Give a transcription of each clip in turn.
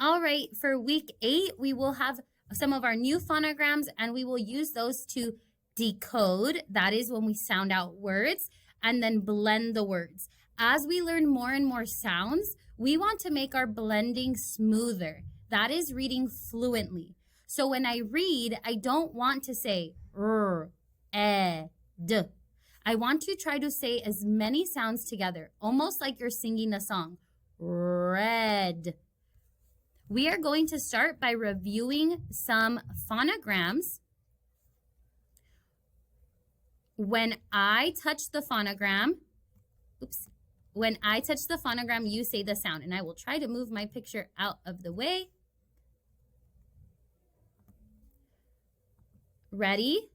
All right, for week 8, we will have some of our new phonograms and we will use those to decode. That is when we sound out words and then blend the words. As we learn more and more sounds, we want to make our blending smoother. That is reading fluently. So when I read, I don't want to say r, d. I want to try to say as many sounds together, almost like you're singing a song. Red. We are going to start by reviewing some phonograms. When I touch the phonogram, when I touch the phonogram, you say the sound. And I will try to move my picture out of the way. Ready?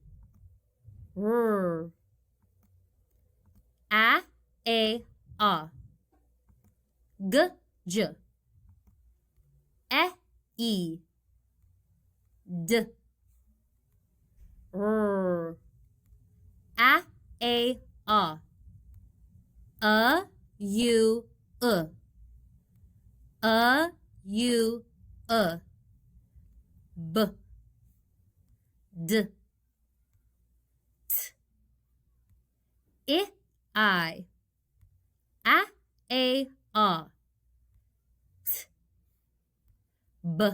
R. A, G, j. E, d, r, a, u, b, d, t, I, a, t, b,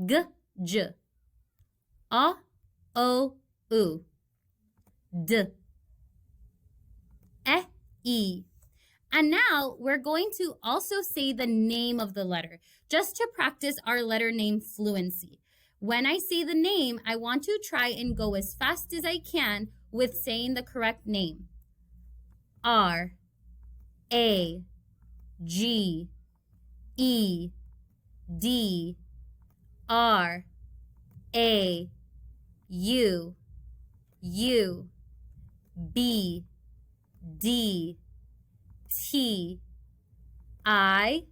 g, j, o, u, d, e. And now we're going to also say the name of the letter, just to practice our letter name fluency. When I say the name, I want to try and go as fast as I can with saying the correct name. R, A, G, E, D, R, A, U, B, D, T, I,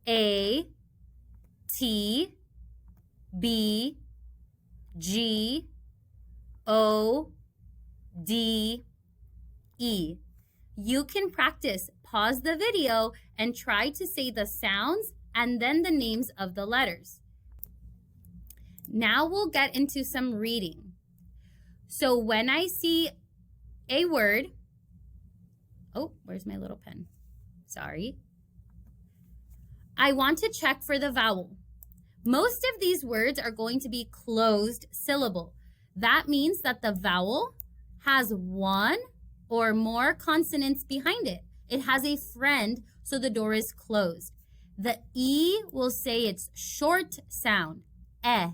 A, T, B, G, O, D, E. You can practice. Pause the video and try to say the sounds and then the names of the letters. Now we'll get into some reading. So when I see a word, oh, where's my little pen? Sorry. I want to check for the vowel. Most of these words are going to be closed syllable. That means that the vowel has one or more consonants behind it. It has a friend, so the door is closed. The E will say its short sound, eh.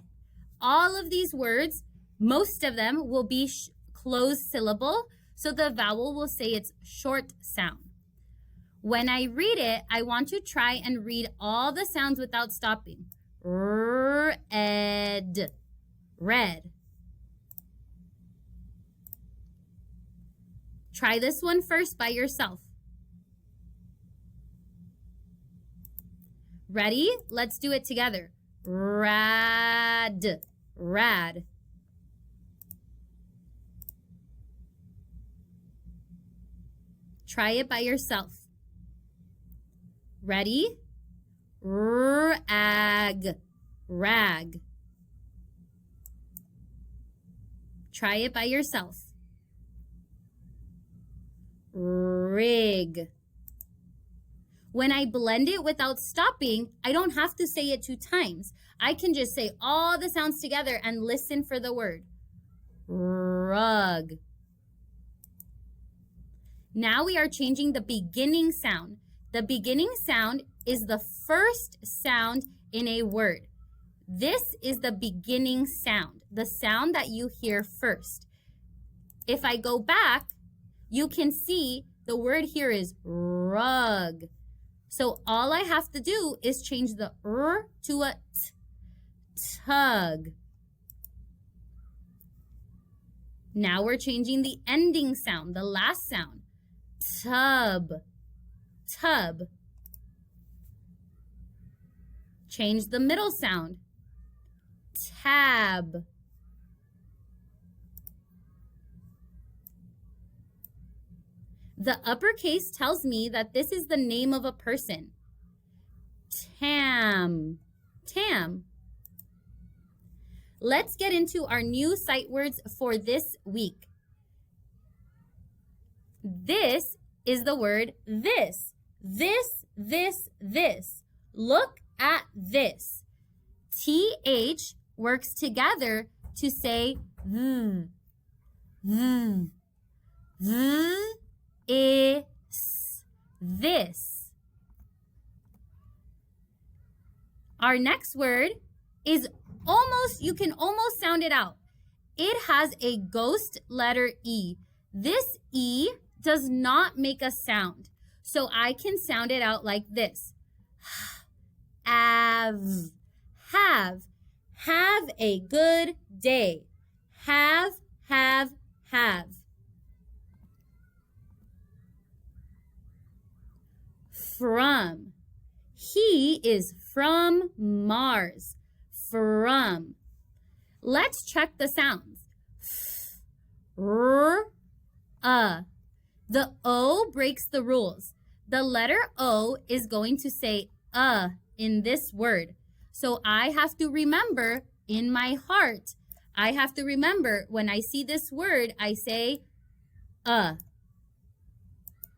All of these words, most of them will be closed syllable, so the vowel will say its short sound. When I read it, I want to try and read all the sounds without stopping. Red, red. Try this one first by yourself. Ready? Let's do it together. Rad, rad. Try it by yourself. Ready? Rag, rag. Try it by yourself. Rig. When I blend it without stopping, I don't have to say it 2 times. I can just say all the sounds together and listen for the word. Rug. Now we are changing the beginning sound. The beginning sound is the first sound in a word. This is the beginning sound, the sound that you hear first. If I go back, you can see the word here is rug. So all I have to do is change the r to a t. Tug. Now we're changing the ending sound, the last sound. Tub. Tub. Change the middle sound. Tab. The uppercase tells me that this is the name of a person. tam, tam. Let's get into our new sight words for this week. This is the word this. This, this, this. Look at this. TH works together to say this. This. Our next word is you can almost sound it out. It has a ghost letter E. This E does not make a sound. So I can sound it out like this. Have. Have a good day. Have. From. He is from Mars. From. Let's check the sounds. The O breaks the rules. The letter O is going to say in this word. So I have to remember in my heart, I have to remember when I see this word, I say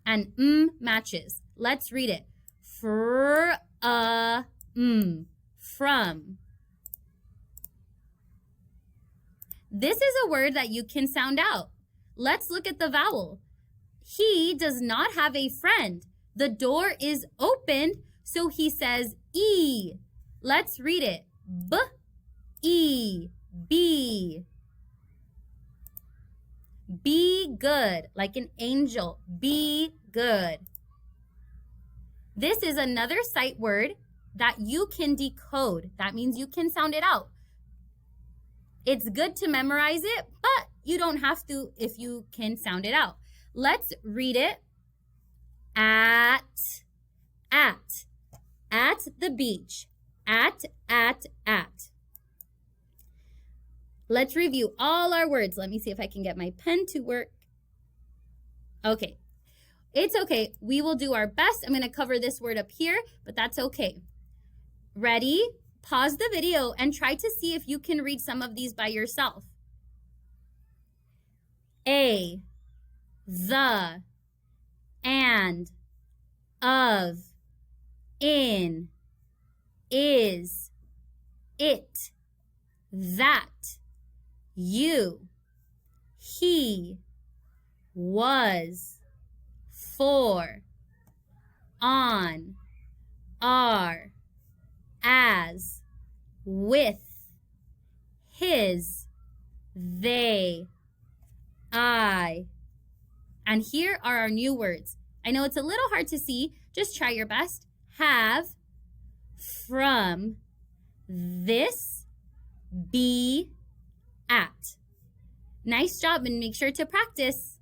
and matches. Let's read it. From. This is a word that you can sound out. Let's look at the vowel. He does not have a friend. The door is open, so he says E. Let's read it. B-E. B. Be good, like an angel. Be good. This is another sight word that you can decode. That means you can sound it out. It's good to memorize it, but you don't have to if you can sound it out. Let's read it. At the beach. At. Let's review all our words. Let me see if I can get my pen to work. Okay. It's okay. We will do our best. I'm going to cover this word up here, but that's okay. Ready? Pause the video and try to see if you can read some of these by yourself. A, the, and, of, in, is, it, that, you, he, was, for, on, are, as, with, his, they, I. And here are our new words. I know it's a little hard to see. Just try your best. Have, from, this, be, at. Nice job, and make sure to practice.